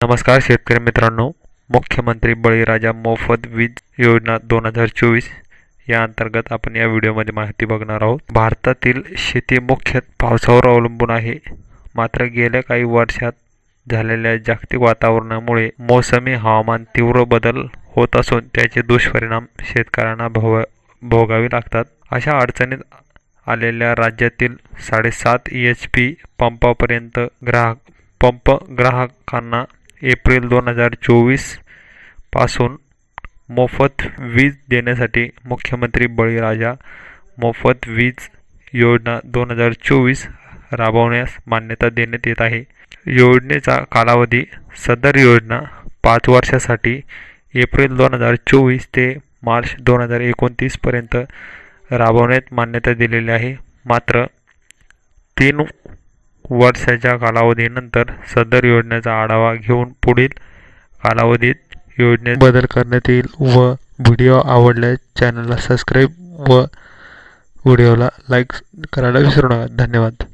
नमस्कार शेतकरी मित्रांनो, मुख्यमंत्री बळीराजा मोफत वीज योजना 2024 या अंतर्गत आपण या व्हिडिओमध्ये माहिती बघणार आहोत। भारतातील शेती मुख्यतः पावसावर अवलंबून आहे, मात्र गेल्या काही वर्षात झालेल्या जागतिक वातावरणामुळे मोसमी हवामान तीव्र बदल होत असून त्याचे दुष्परिणाम शेतकऱ्यांना भोगावे लागतात। अशा अडचणीत आलेल्या राज्यातील 7.5 HP पंपापर्यंत ग्राहकांना एप्रिल 2024 पासून मोफत वीज देण्यासाठी मुख्यमंत्री बळीराजा मोफत वीज योजना 2024 राबवण्यास मान्यता देण्यात येत आहे। योजनेचा कालावधी सदर योजना 5 वर्षासाठी एप्रिल 2024 ते मार्च 2029 पर्यंत राबवण्यात मान्यता दिलेली आहे। मात्र 3 वर्षाच्या कालावधीनंतर सदर योजनेचा आढावा घेऊन पुढील कालावधीत योजनेत बदल करण्यात येईल। व व्हिडिओ आवडल्यास चॅनलला सबस्क्राईब व व्हिडिओला लाईक करायला विसरू नका। धन्यवाद।